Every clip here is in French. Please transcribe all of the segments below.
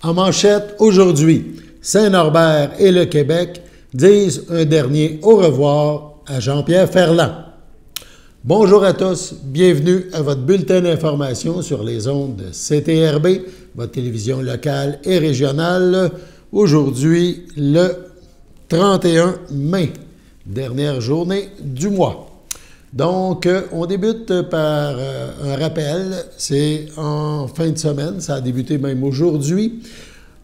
En manchette, aujourd'hui, Saint-Norbert et le Québec disent un dernier au revoir à Jean-Pierre Ferland. Bonjour à tous, bienvenue à votre bulletin d'information sur les ondes de CTRB, votre télévision locale et régionale. Aujourd'hui, le 31 mai, dernière journée du mois. Donc, on débute par un rappel, c'est en fin de semaine, ça a débuté même aujourd'hui,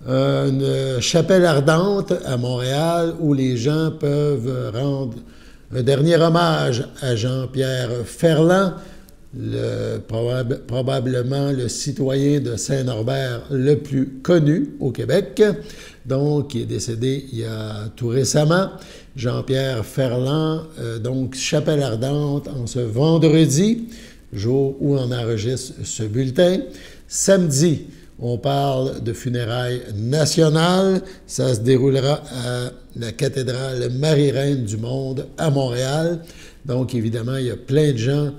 une chapelle ardente à Montréal où les gens peuvent rendre un dernier hommage à Jean-Pierre Ferland, probablement le citoyen de Saint-Norbert le plus connu au Québec, donc qui est décédé il y a tout récemment. Jean-Pierre Ferland, donc chapelle ardente en ce vendredi, jour où on enregistre ce bulletin. Samedi, on parle de funérailles nationales. Ça se déroulera à la cathédrale Marie-Reine du Monde à Montréal. Donc, évidemment, il y a plein de gens,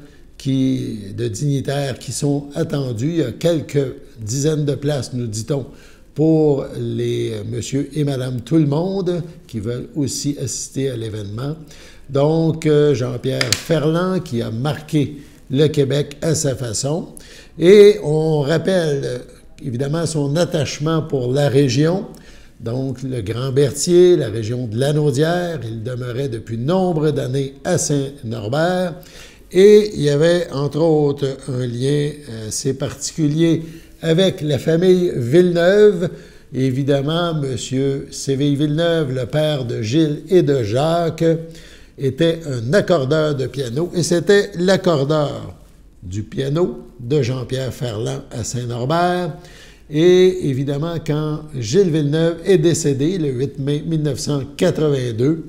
de dignitaires qui sont attendus. Il y a quelques dizaines de places, nous dit-on, pour les monsieur et madame tout le monde qui veulent aussi assister à l'événement. Donc, Jean-Pierre Ferland qui a marqué le Québec à sa façon. Et on rappelle évidemment son attachement pour la région, donc le Grand-Berthier, la région de Lanaudière. Il demeurait depuis nombre d'années à Saint-Norbert. Et il y avait, entre autres, un lien assez particulier avec la famille Villeneuve. Évidemment, M. Séville Villeneuve, le père de Gilles et de Jacques, était un accordeur de piano, et c'était l'accordeur du piano de Jean-Pierre Ferland à Saint-Norbert. Et évidemment, quand Gilles Villeneuve est décédé, le 8 mai 1982,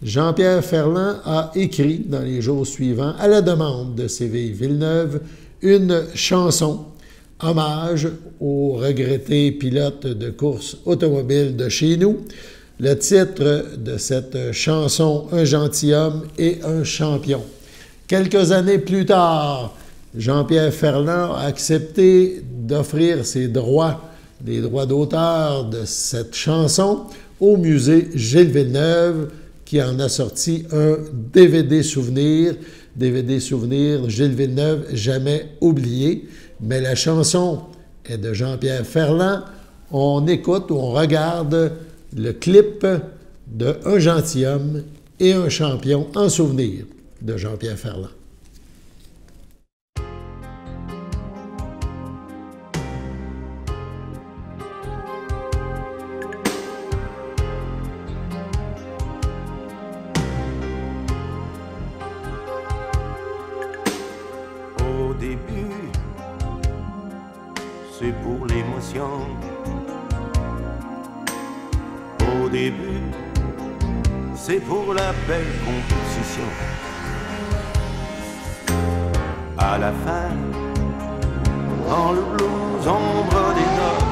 Jean-Pierre Ferland a écrit dans les jours suivants, à la demande de Séville Villeneuve, une chanson hommage au regretté pilote de course automobile de chez nous. Le titre de cette chanson, « Un gentilhomme et un champion ». Quelques années plus tard, Jean-Pierre Ferland a accepté d'offrir ses droits, les droits d'auteur de cette chanson, au musée Gilles Villeneuve, qui en a sorti un DVD souvenir Gilles Villeneuve, jamais oublié. Mais la chanson est de Jean-Pierre Ferland. On écoute ou on regarde le clip de « Un gentilhomme et un champion » en souvenir de Jean-Pierre Ferland. Au début, c'est pour l'émotion. Au début, c'est pour la belle composition. À la fin, dans le blues ombre des notes,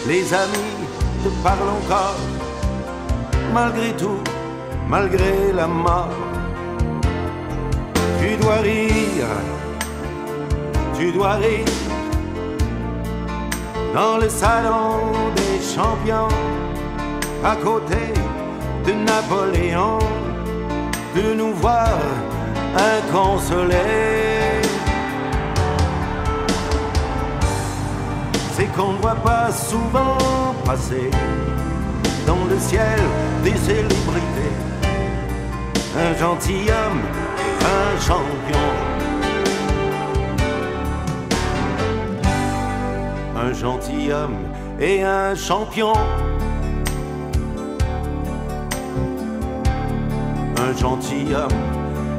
les amis te parlent encore, malgré tout, malgré la mort. Tu dois rire, dans le salon des champions, à côté de Napoléon, de nous voir inconsolés. C'est qu'on ne voit pas souvent passer dans le ciel des célébrités un gentilhomme, un champion. Un gentilhomme et un champion. Un gentilhomme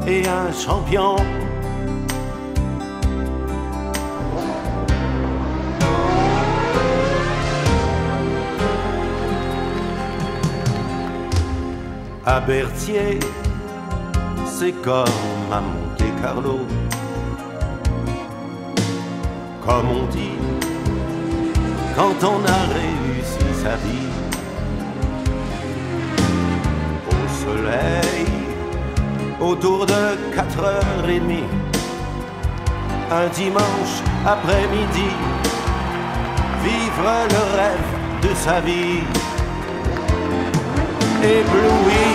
et un champion. À Berthier, c'est comme à Monte-Carlo. Comme on dit, quand on a réussi sa vie. Au soleil, autour de 4h30, un dimanche après-midi, vive vivre le rêve de sa vie. Ébloui,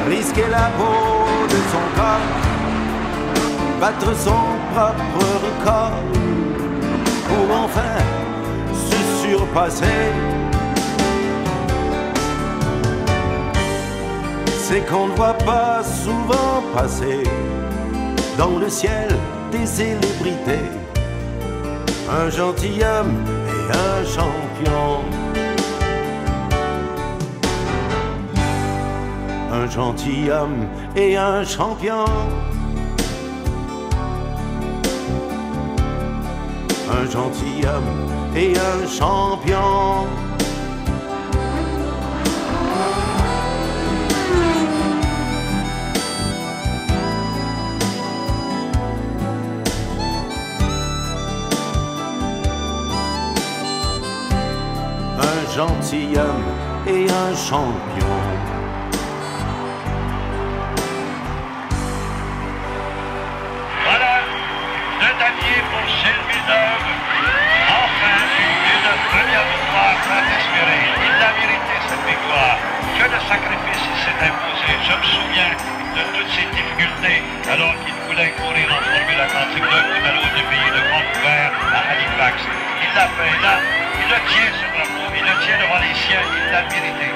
risquer la peau de son corps, battre son propre record, pour enfin se surpasser. C'est qu'on ne voit pas souvent passer dans le ciel des célébrités un gentilhomme et un champion. Un gentilhomme et un champion. Un gentilhomme et un champion. Un gentilhomme et un champion. Voilà, deux damiers pour Gilles Villeneuve. Enfin, une première victoire très espérée. Il a mérité cette victoire. Que de sacrifices il s'est imposé. Je me souviens de toutes ces difficultés alors qu'il voulait courir en Formule 35 numéro du pays de Vancouver à Halifax. Il l'a fait là. Il le tient ce drapeau. Il le tient devant les siens. Il l'a mérité.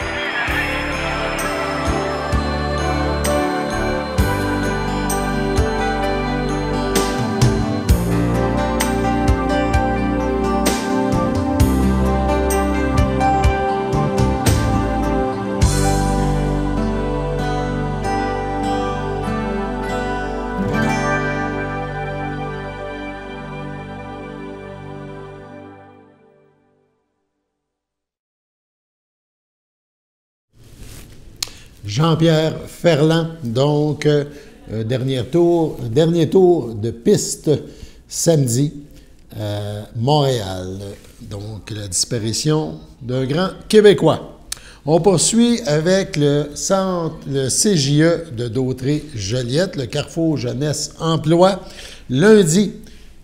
Jean-Pierre Ferland, donc, dernier tour de piste samedi à Montréal. Donc, la disparition d'un grand Québécois. On poursuit avec le CJE de Dautré-Joliette, le Carrefour Jeunesse Emploi. Lundi,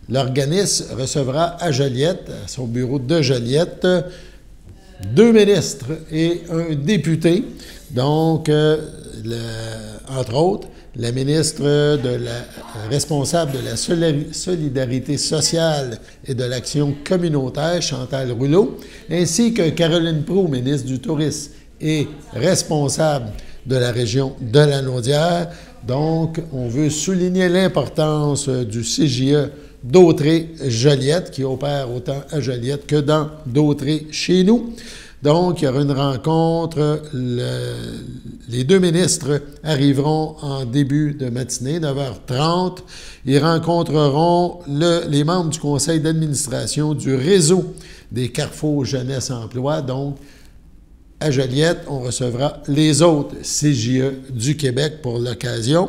l'organisme recevra à Joliette, à son bureau de Joliette, 2 ministres et un député. Donc, entre autres, la ministre responsable de la solidarité sociale et de l'action communautaire, Chantal Rouleau, ainsi que Caroline Proulx, ministre du Tourisme et responsable de la région de la Naudière. Donc, on veut souligner l'importance du CJE Dautré-Joliette, qui opère autant à Joliette que dans Dautré chez nous. Donc, il y aura une rencontre. Les 2 ministres arriveront en début de matinée, 9h30. Ils rencontreront les membres du conseil d'administration du réseau des Carrefours Jeunesse Emploi. Donc, à Joliette, on recevra les autres CJE du Québec pour l'occasion.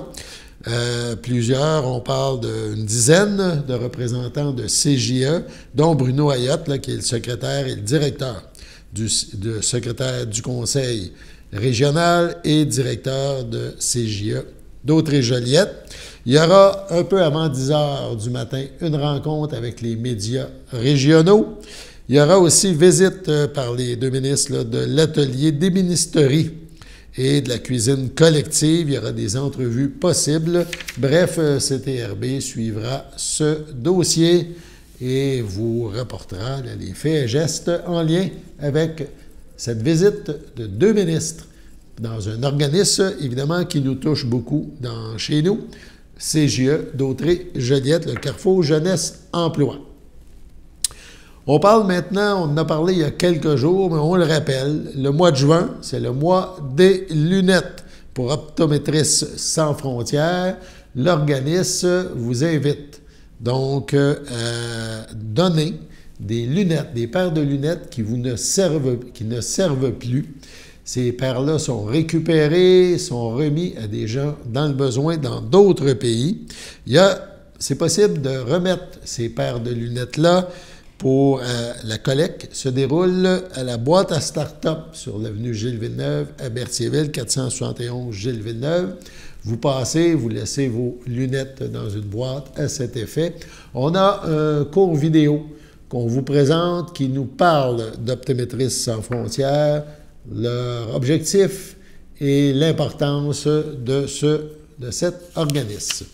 Plusieurs, on parle d'une dizaine de représentants de CJE, dont Bruno Ayotte, là, qui est le secrétaire et le directeur secrétaire du conseil régional et directeur de CJE Dautré-Joliette. Il y aura un peu avant 10 h du matin une rencontre avec les médias régionaux. Il y aura aussi visite par les 2 ministres là, de l'atelier d'ébénisterie et de la cuisine collective. Il y aura des entrevues possibles. Bref, CTRB suivra ce dossier et vous rapportera là, les faits et gestes en lien avec cette visite de 2 ministres dans un organisme, évidemment, qui nous touche beaucoup chez nous, CJE Dautré-Joliette, le Carrefour Jeunesse Emploi. On parle maintenant, on en a parlé il y a quelques jours, mais on le rappelle, le mois de juin, c'est le mois des lunettes. Pour Optométristes sans frontières, l'organisme vous invite donc à donner des lunettes, des paires de lunettes qui ne servent plus. Ces paires-là sont récupérées, sont remis à des gens dans le besoin dans d'autres pays. C'est possible de remettre ces paires de lunettes-là pour la collecte se déroule à la boîte à start-up sur l'avenue Gilles-Villeneuve à Berthierville, 471 Gilles-Villeneuve. Vous passez, vous laissez vos lunettes dans une boîte à cet effet. On a un cours vidéo qu'on vous présente qui nous parle d'Optométristes sans frontières, leur objectif et l'importance de cet organisme.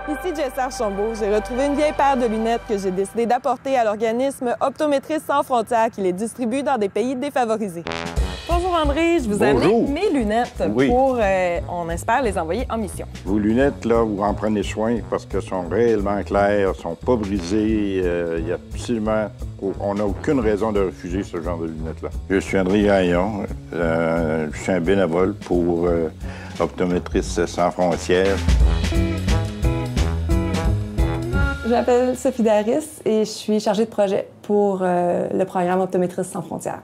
Ici Jess Archambault, j'ai retrouvé une vieille paire de lunettes que j'ai décidé d'apporter à l'organisme Optométristes sans frontières qui les distribue dans des pays défavorisés. Bonjour André, je vous amène mes lunettes pour, on espère, les envoyer en mission. Vos lunettes, là, vous en prenez soin parce qu'elles sont réellement claires, sont pas brisées, il y a absolument... On n'a aucune raison de refuser ce genre de lunettes-là. Je suis André Gagnon, je suis un bénévole pour Optométristes sans frontières. Je m'appelle Sophie Daris et je suis chargée de projet pour le programme Optométristes sans frontières.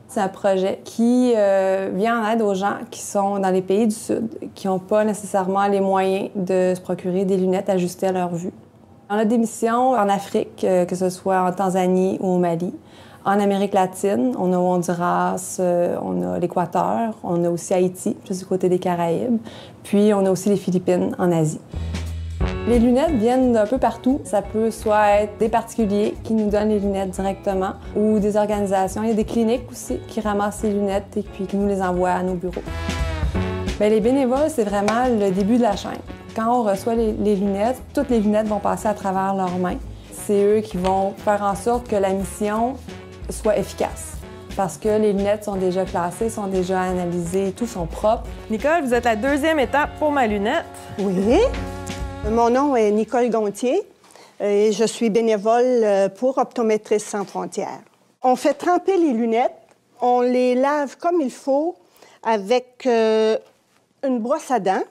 C'est un projet qui vient en aide aux gens qui sont dans les pays du Sud, qui n'ont pas nécessairement les moyens de se procurer des lunettes ajustées à leur vue. On a des missions en Afrique, que ce soit en Tanzanie ou au Mali. En Amérique latine, on a Honduras, on a l'Équateur, on a aussi Haïti, juste du côté des Caraïbes. Puis on a aussi les Philippines en Asie. Les lunettes viennent d'un peu partout. Ça peut soit être des particuliers qui nous donnent les lunettes directement ou des organisations. Il y a des cliniques aussi qui ramassent les lunettes et puis qui nous les envoient à nos bureaux. Bien, les bénévoles, c'est vraiment le début de la chaîne. Quand on reçoit les lunettes, toutes les lunettes vont passer à travers leurs mains. C'est eux qui vont faire en sorte que la mission soit efficace. Parce que les lunettes sont déjà classées, sont déjà analysées, tout sont propres. Nicole, vous êtes la deuxième étape pour ma lunette. Oui. Mon nom est Nicole Gontier et je suis bénévole pour Optométristes sans frontières. On fait tremper les lunettes, on les lave comme il faut avec une brosse à dents.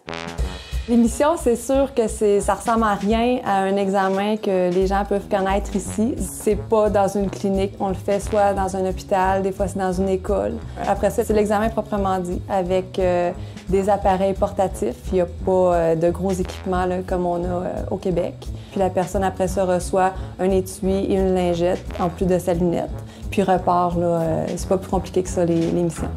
L'émission, c'est sûr que ça ressemble à rien à un examen que les gens peuvent connaître ici. C'est pas dans une clinique, on le fait soit dans un hôpital, des fois c'est dans une école. Après ça, c'est l'examen proprement dit, avec des appareils portatifs. Il n'y a pas de gros équipements là, comme on a au Québec. Puis la personne après ça reçoit un étui et une lingette en plus de sa lunette. Puis repart, là, c'est pas plus compliqué que ça, les missions.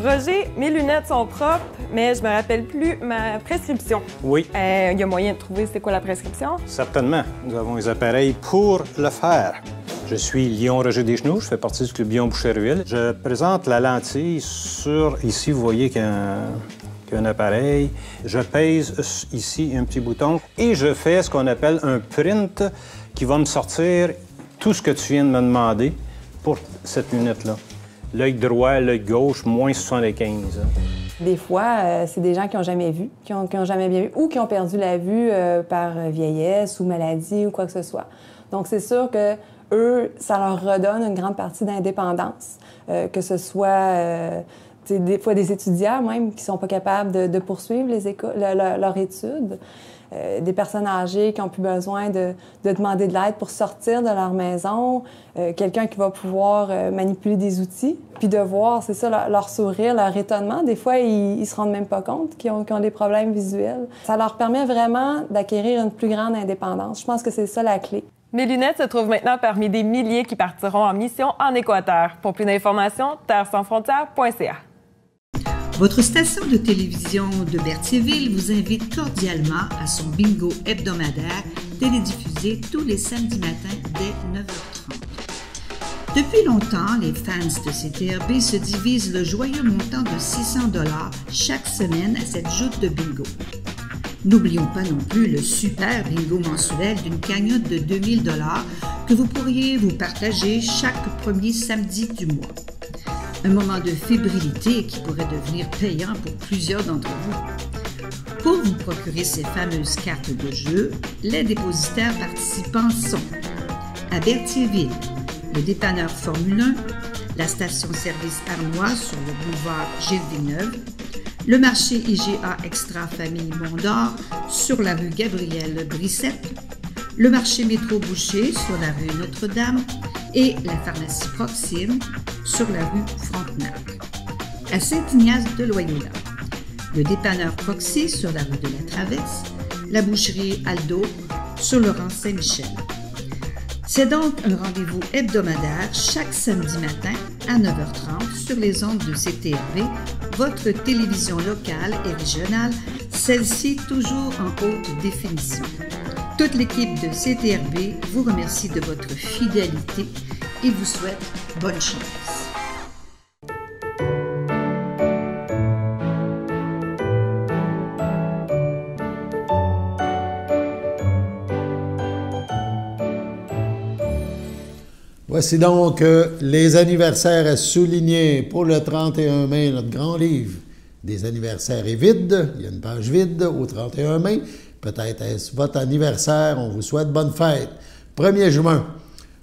Roger, mes lunettes sont propres, mais je me rappelle plus ma prescription. Oui. Il y a moyen de trouver c'est quoi la prescription? Certainement. Nous avons les appareils pour le faire. Je suis Léon Roger Deschenaux, je fais partie du club Lyon-Boucherville. Je présente la lentille sur... Ici, vous voyez qu'il y a un appareil. Je pèse ici un petit bouton et je fais ce qu'on appelle un print qui va me sortir tout ce que tu viens de me demander pour cette lunette-là. L'œil droit, l'œil gauche, moins 75. Des fois, c'est des gens qui n'ont jamais vu, qui ont jamais bien vu, ou qui ont perdu la vue par vieillesse ou maladie ou quoi que ce soit. Donc, c'est sûr que eux, ça leur redonne une grande partie d'indépendance, que ce soit des fois des étudiants même qui ne sont pas capables de poursuivre leur étude. Des personnes âgées qui n'ont plus besoin de demander de l'aide pour sortir de leur maison, quelqu'un qui va pouvoir manipuler des outils, puis de voir, c'est ça, leur sourire, leur étonnement. Des fois, ils se rendent même pas compte qu'ils ont des problèmes visuels. Ça leur permet vraiment d'acquérir une plus grande indépendance. Je pense que c'est ça la clé. Mes lunettes se trouvent maintenant parmi des milliers qui partiront en mission en Équateur. Pour plus d'informations, terresansfrontières.ca. Votre station de télévision de Berthierville vous invite cordialement à son bingo hebdomadaire télédiffusé tous les samedis matins dès 9h30. Depuis longtemps, les fans de CTRB se divisent le joyeux montant de 600 $ chaque semaine à cette joute de bingo. N'oublions pas non plus le super bingo mensuel d'une cagnotte de 2000 $ que vous pourriez vous partager chaque premier samedi du mois. Un moment de fébrilité qui pourrait devenir payant pour plusieurs d'entre vous. Pour vous procurer ces fameuses cartes de jeu, les dépositaires participants sont à Berthierville, le dépanneur Formule 1, la station-service Armois sur le boulevard Gilles Villeneuve, le marché IGA Extra Famille Mont-d'Or sur la rue Gabrielle Brissette, le marché Métro Boucher sur la rue Notre-Dame et la pharmacie Proxime sur la rue Frontenac. À Saint-Ignace de Loyola, le dépanneur Proxy sur la rue de la Traverse, la boucherie Aldo sur le rang Saint-Michel. C'est donc un rendez-vous hebdomadaire chaque samedi matin à 9h30 sur les ondes de CTRV, votre télévision locale et régionale, celle-ci toujours en haute définition. Toute l'équipe de CTRV vous remercie de votre fidélité et vous souhaite bonne chance. Voici donc les anniversaires à souligner pour le 31 mai. Notre grand livre des anniversaires est vide. Il y a une page vide au 31 mai. Peut-être est-ce votre anniversaire. On vous souhaite bonne fête. 1er juin,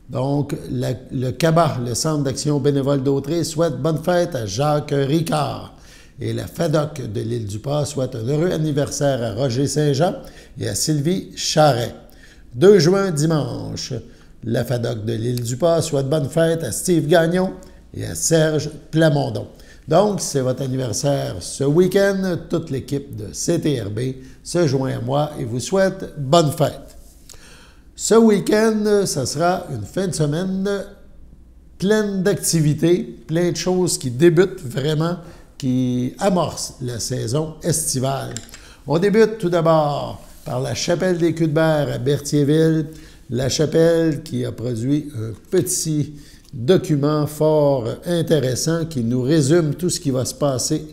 donc le CABA, le Centre d'action bénévole d'Autrey, souhaite bonne fête à Jacques Ricard. Et la FADOC de l'Île-du-Pas souhaite un heureux anniversaire à Roger Saint-Jean et à Sylvie Charret. 2 juin, dimanche, la FADOC de l'Île-du-Pas souhaite bonne fête à Steve Gagnon et à Serge Plamondon. Donc, c'est votre anniversaire ce week-end. Toute l'équipe de CTRB se joint à moi et vous souhaite bonne fête. Ce week-end, ça sera une fin de semaine pleine d'activités, plein de choses qui débutent vraiment, qui amorcent la saison estivale. On débute tout d'abord par la Chapelle des Cuthberts à Berthierville. La Chapelle qui a produit un petit document fort intéressant qui nous résume tout ce qui va se passer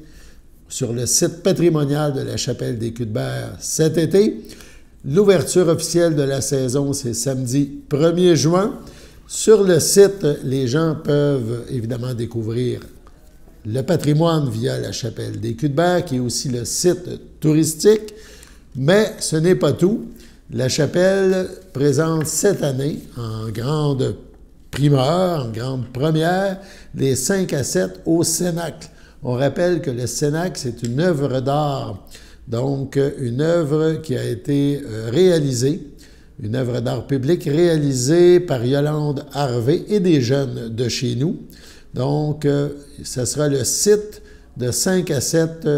sur le site patrimonial de la Chapelle des Cuthberts cet été. L'ouverture officielle de la saison, c'est samedi 1er juin. Sur le site, les gens peuvent évidemment découvrir le patrimoine via la Chapelle des Cuthberts, qui est aussi le site touristique. Mais ce n'est pas tout. La Chapelle présente cette année, en grande primeur, en grande première, les 5 à 7 au Cénacle. On rappelle que le Cénacle, c'est une œuvre d'art, donc une œuvre qui a été réalisée, une œuvre d'art public réalisée par Yolande Harvey et des jeunes de chez nous. Donc, ce sera le site de 5 à 7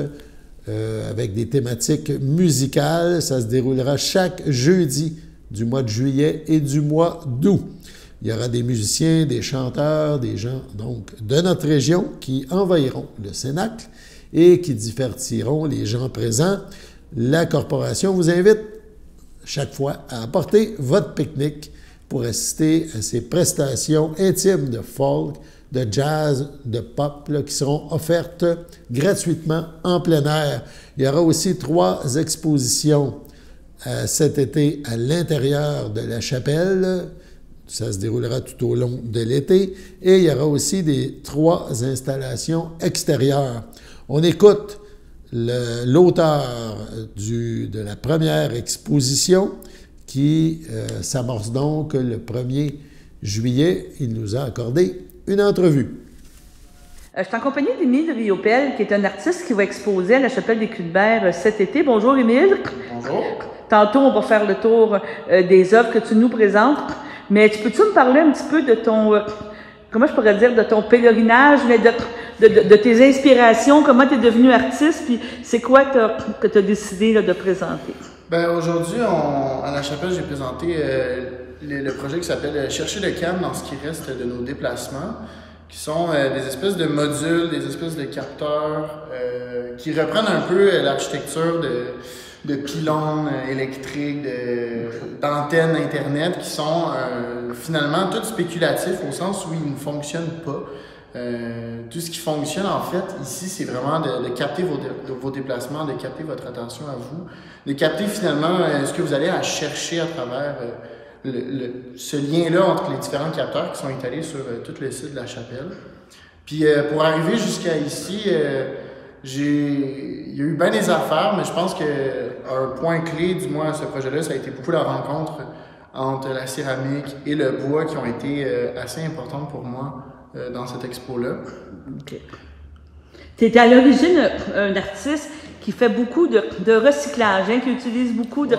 avec des thématiques musicales. Ça se déroulera chaque jeudi du mois de juillet et du mois d'août. Il y aura des musiciens, des chanteurs, des gens donc de notre région qui envahiront le Cénacle et qui divertiront les gens présents. La corporation vous invite chaque fois à apporter votre pique-nique pour assister à ces prestations intimes de folk, de jazz, de pop là, qui seront offertes gratuitement en plein air. Il y aura aussi 3 expositions cet été à l'intérieur de la chapelle. Ça se déroulera tout au long de l'été. Et il y aura aussi 3 installations extérieures. On écoute l'auteur de la première exposition qui s'amorce donc le 1er juillet. Il nous a accordé une entrevue. Je suis en compagnie d'Émile Riopel, qui est un artiste qui va exposer à la Chapelle des Cuthberts cet été. Bonjour, Émile. Bonjour. Tantôt, on va faire le tour des œuvres que tu nous présentes. Mais peux-tu me parler un petit peu de ton, comment je pourrais dire, de ton pèlerinage, mais de tes inspirations, comment tu es devenu artiste, puis c'est quoi que tu as décidé là, de présenter? Bien, aujourd'hui, à la Chapelle, j'ai présenté le projet qui s'appelle « Chercher le calme dans ce qui reste de nos déplacements », qui sont des espèces de modules, des espèces de capteurs qui reprennent un peu l'architecture de pylônes électriques, d'antennes Internet qui sont finalement toutes spéculatifs au sens où ils ne fonctionnent pas. Tout ce qui fonctionne en fait ici, c'est vraiment de capter vos déplacements, de capter votre attention à vous, de capter finalement ce que vous allez à chercher à travers ce lien-là entre les différents capteurs qui sont étalés sur tout le site de la chapelle. Puis pour arriver jusqu'à ici, il y a eu bien des affaires, mais je pense qu'un point clé, du moins à ce projet-là, ça a été beaucoup la rencontre entre la céramique et le bois qui ont été assez importantes pour moi dans cette expo-là. Okay. Tu étais à l'origine un artiste qui fait beaucoup de recyclage, hein, qui utilise beaucoup de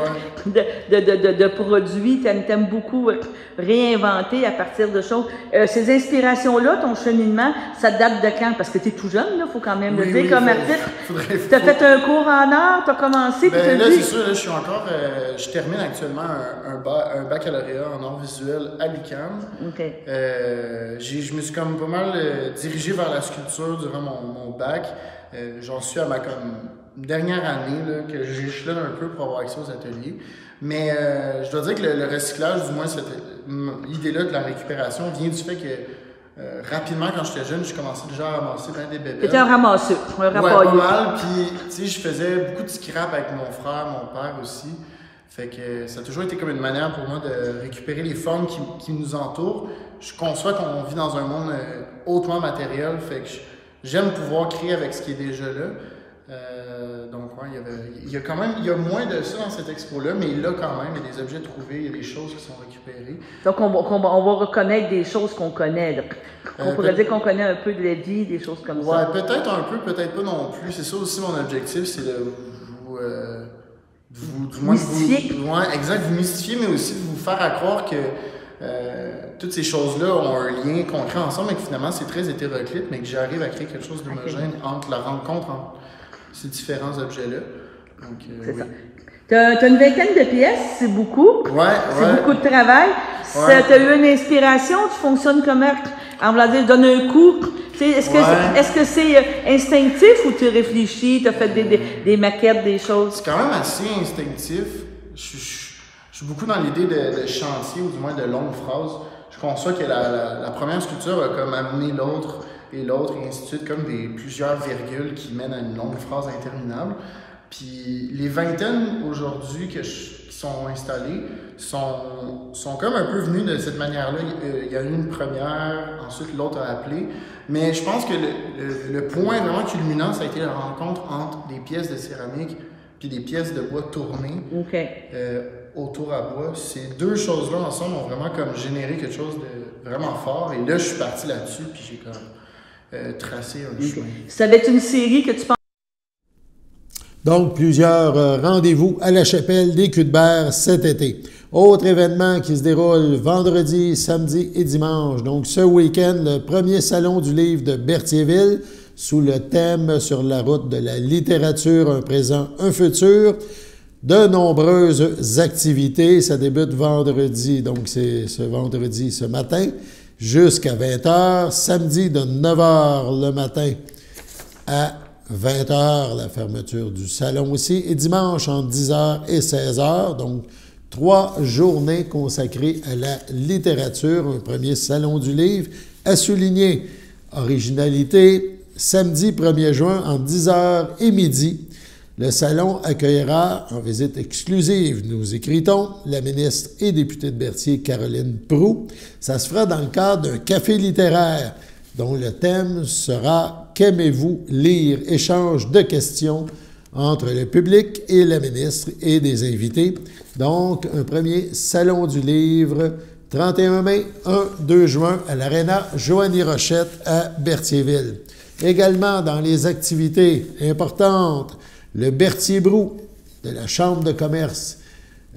produits. T'aimes beaucoup réinventer à partir de choses. Ces inspirations-là, ton cheminement, ça date de quand? Parce que tu es tout jeune, il faut quand même le dire comme artiste. Tu as fait un cours en art, tu as commencé. Ben, là, c'est sûr, là, je termine actuellement un baccalauréat en art visuel à l'UQAM. Okay. Je me suis comme pas mal dirigé vers la sculpture durant mon bac. J'en suis à ma dernière année là, que j'échelonne un peu pour avoir accès aux ateliers. Mais je dois dire que le recyclage, du moins cette idée-là de la récupération, vient du fait que rapidement, quand j'étais jeune, je commençais déjà à ramasser des bébés. T'étais un ramasseur, un rapailleux. Ouais, pas mal. Puis, tu sais, je faisais beaucoup de scrap avec mon frère, mon père aussi. Fait que ça a toujours été comme une manière pour moi de récupérer les formes qui nous entourent. Je conçois qu'on vit dans un monde hautement matériel. Fait que j'aime pouvoir créer avec ce qui est déjà là. Donc, ouais, il y a moins de ça dans cette expo-là, mais là, quand même, il y a des objets trouvés, il y a des choses qui sont récupérées. Donc, on va reconnaître des choses qu'on connaît. On pourrait dire qu'on connaît un peu de la vie, des choses comme ça. Ouais, peut-être un peu, peut-être pas non plus. C'est ça aussi mon objectif, c'est de vous mystifier. Vous mystifier, mais aussi de vous faire à croire que toutes ces choses-là ont un lien concret ensemble et que finalement, c'est très hétéroclite, mais que j'arrive à créer quelque chose d'homogène entre la rencontre entre ces différents objets-là. C'est ça. T'as une vingtaine de pièces, c'est beaucoup. C'est beaucoup de travail. T'as eu une inspiration, tu fonctionnes comme en voulant dire, donne un coup. Est-ce que c'est instinctif ou tu réfléchis, tu as fait des maquettes, des choses? C'est quand même assez instinctif. Je suis beaucoup dans l'idée de chantier ou du moins de longues phrases. Je conçois que la première sculpture va comme amener l'autre et l'autre et ainsi de suite, comme plusieurs virgules qui mènent à une longue phrase interminable. Puis les vingtaines aujourd'hui qui sont installées sont comme un peu venues de cette manière-là. Il y a eu une première, ensuite l'autre a appelé. Mais je pense que le point vraiment culminant, ça a été la rencontre entre des pièces de céramique puis des pièces de bois tournées autour à bois. Ces deux choses-là ensemble ont vraiment comme généré quelque chose de vraiment fort. Et là, je suis parti là-dessus puis j'ai comme tracé un chemin. Ça va être une série que tu penses. Donc, plusieurs rendez-vous à la chapelle des Cuthbert cet été. Autre événement qui se déroule vendredi, samedi et dimanche. Donc, ce week-end, le premier salon du livre de Berthierville sous le thème « Sur la route de la littérature, un présent, un futur ». De nombreuses activités. Ça débute vendredi, donc c'est ce vendredi, ce matin, jusqu'à 20h. Samedi, de 9h le matin à 20h, la fermeture du salon aussi. Et dimanche, entre 10h et 16h. Donc, 3 journées consacrées à la littérature. Un premier salon du livre. À souligner, originalité, samedi 1er juin, entre 10h et midi. Le salon accueillera en visite exclusive, nous écrit-on, la ministre et députée de Berthier, Caroline Proulx. Ça se fera dans le cadre d'un café littéraire dont le thème sera « Qu'aimez-vous lire ?» Échange de questions entre le public et la ministre et des invités. Donc, un premier salon du livre, 31 mai, 1-2 juin, à l'Aréna Joanie-Rochette à Berthierville. Également, dans les activités importantes, le Berthier-Brou de la Chambre de commerce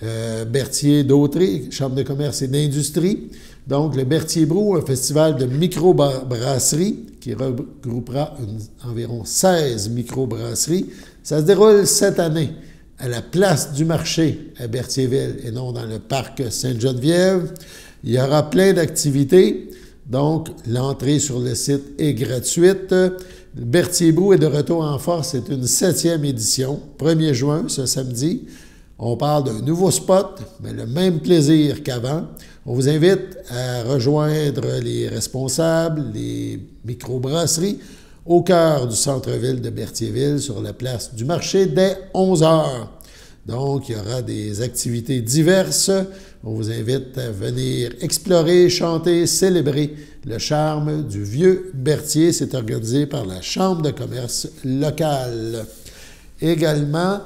Berthier-Dautré, Chambre de commerce et d'industrie. Donc, le Berthier-Brou, un festival de microbrasserie qui regroupera environ 16 microbrasseries. Ça se déroule cette année à la place du marché à Berthierville et non dans le parc Sainte-Geneviève. Il y aura plein d'activités. Donc, l'entrée sur le site est gratuite. Berthier-Brou est de retour en force. C'est une 7e édition, 1er juin, ce samedi. On parle d'un nouveau spot, mais le même plaisir qu'avant. On vous invite à rejoindre les responsables, les microbrasseries, au cœur du centre-ville de Berthierville, sur la place du marché, dès 11h. Donc, il y aura des activités diverses. On vous invite à venir explorer, chanter, célébrer le charme du vieux Berthier. C'est organisé par la Chambre de commerce locale. Également,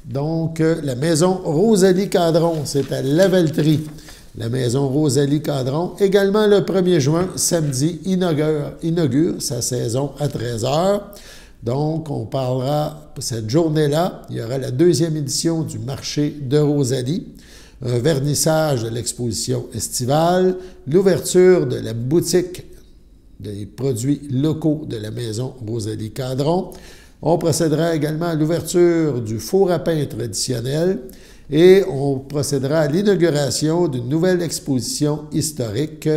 donc, la maison Rosalie Cadron, c'est à Lavaltrie. La maison Rosalie Cadron, également le 1er juin, samedi, inaugure sa saison à 13h. Donc, on parlera, cette journée-là, il y aura la 2e édition du marché de Rosalie, un vernissage de l'exposition estivale, l'ouverture de la boutique des produits locaux de la maison Rosalie Cadron. On procédera également à l'ouverture du four à pain traditionnel et on procédera à l'inauguration d'une nouvelle exposition historique.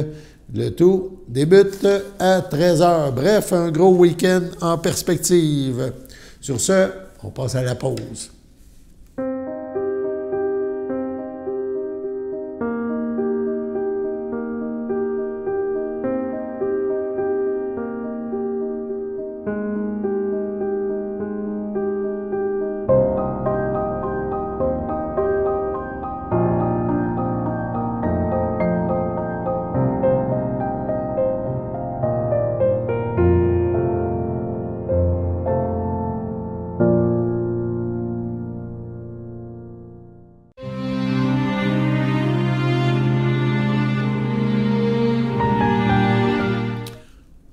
Le tout débute à 13h. Bref, un gros week-end en perspective. Sur ce, on passe à la pause.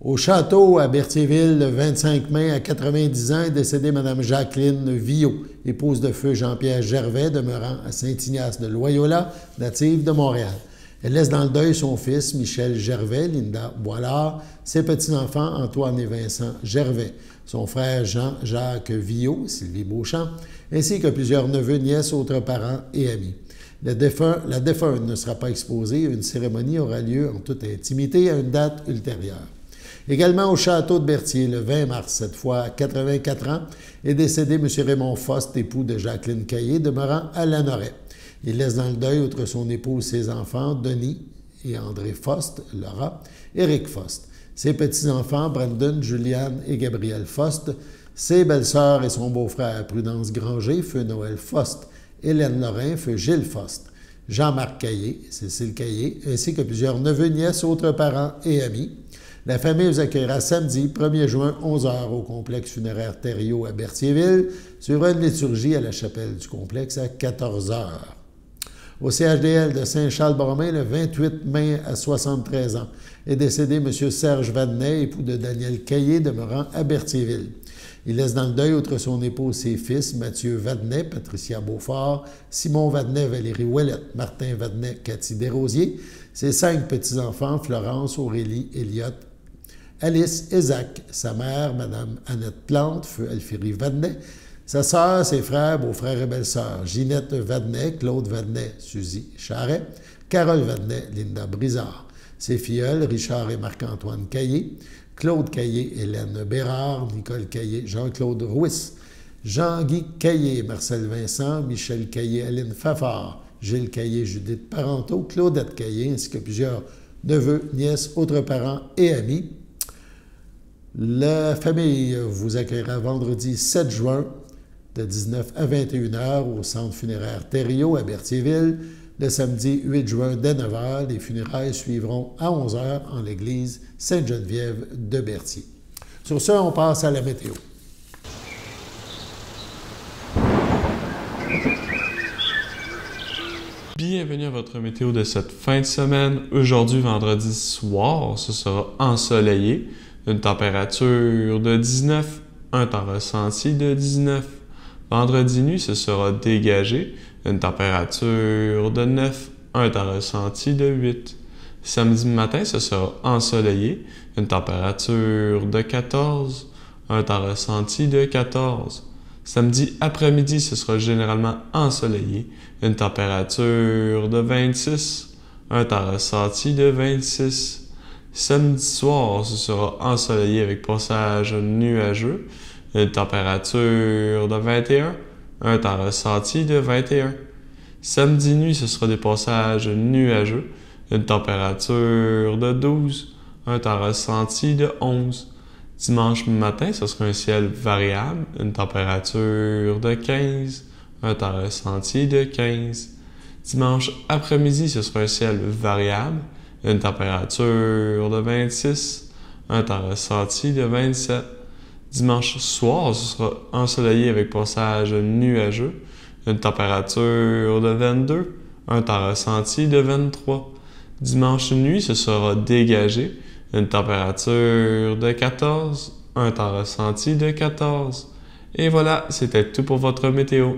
Au château à Berthierville, le 25 mai, à 90 ans, est décédée Mme Jacqueline Viault, épouse de feu Jean-Pierre Gervais, demeurant à Saint-Ignace de Loyola, native de Montréal. Elle laisse dans le deuil son fils, Michel Gervais, Linda Boilard, ses petits-enfants, Antoine et Vincent Gervais, son frère Jean-Jacques Viault, Sylvie Beauchamp, ainsi que plusieurs neveux, nièces, autres parents et amis. La défunte ne sera pas exposée. Une cérémonie aura lieu en toute intimité à une date ultérieure. Également au château de Berthier, le 20 mars, cette fois à 84 ans, est décédé M. Raymond Faust, époux de Jacqueline Caillé, demeurant à Lanoret. Il laisse dans le deuil, outre son épouse, ses enfants, Denis et André Faust, Laura, Éric Faust, ses petits-enfants, Brandon, Juliane et Gabriel Faust, ses belles-sœurs et son beau-frère, Prudence Granger, feu Noël Faust, Hélène Lorrain, feu Gilles Faust, Jean-Marc Caillé, Cécile Caillé, ainsi que plusieurs neveux, nièces, autres parents et amis. La famille vous accueillera samedi, 1er juin, 11h, au complexe funéraire Thériault à Berthierville, sur une liturgie à la chapelle du complexe à 14h. Au CHDL de Saint-Charles-Borromée, le 28 mai, à 73 ans, est décédé M. Serge Vadnet, époux de Daniel Caillé, demeurant à Berthierville. Il laisse dans le deuil, outre son épouse, ses fils, Mathieu Vadnet, Patricia Beaufort, Simon Vadnet, Valérie Ouellette, Martin Vadnet, Cathy Desrosiers, ses 5 petits-enfants, Florence, Aurélie, Elliot, Alice et Zach, sa mère, Mme Annette Plante, feu Alphérie Vadnet, sa sœur, ses frères, beaux-frères et belles-sœurs, Ginette Vadnet, Claude Vadnet, Suzy Charret, Carole Vadnet, Linda Brizard, ses filleuls, Richard et Marc-Antoine Caillé, Claude Caillé, Hélène Bérard, Nicole Caillé, Jean-Claude Rouis, Jean-Guy Caillé, Marcel Vincent, Michel Caillé, Aline Fafard, Gilles Caillé, Judith Parenteau, Claudette Caillé, ainsi que plusieurs neveux, nièces, autres parents et amis. La famille vous accueillera vendredi 7 juin de 19 à 21h au centre funéraire Thériault à Berthierville. Le samedi 8 juin dès 9h, les funérailles suivront à 11h en l'église Sainte-Geneviève de Berthier. Sur ce, on passe à la météo. Bienvenue à votre météo de cette fin de semaine. Aujourd'hui, vendredi soir, ce sera ensoleillé. Une température de 19, un temps ressenti de 19. Vendredi nuit, ce sera dégagé. Une température de 9, un temps ressenti de 8. Samedi matin, ce sera ensoleillé. Une température de 14, un temps ressenti de 14. Samedi après-midi, ce sera généralement ensoleillé. Une température de 26, un temps ressenti de 26. Samedi soir, ce sera ensoleillé avec passage nuageux. Une température de 21, un temps ressenti de 21. Samedi nuit, ce sera des passages nuageux. Une température de 12, un temps ressenti de 11. Dimanche matin, ce sera un ciel variable. Une température de 15, un temps ressenti de 15. Dimanche après-midi, ce sera un ciel variable. Une température de 26, un temps ressenti de 27. Dimanche soir, ce sera ensoleillé avec passage nuageux. Une température de 22, un temps ressenti de 23. Dimanche nuit, ce sera dégagé. Une température de 14, un temps ressenti de 14. Et voilà, c'était tout pour votre météo.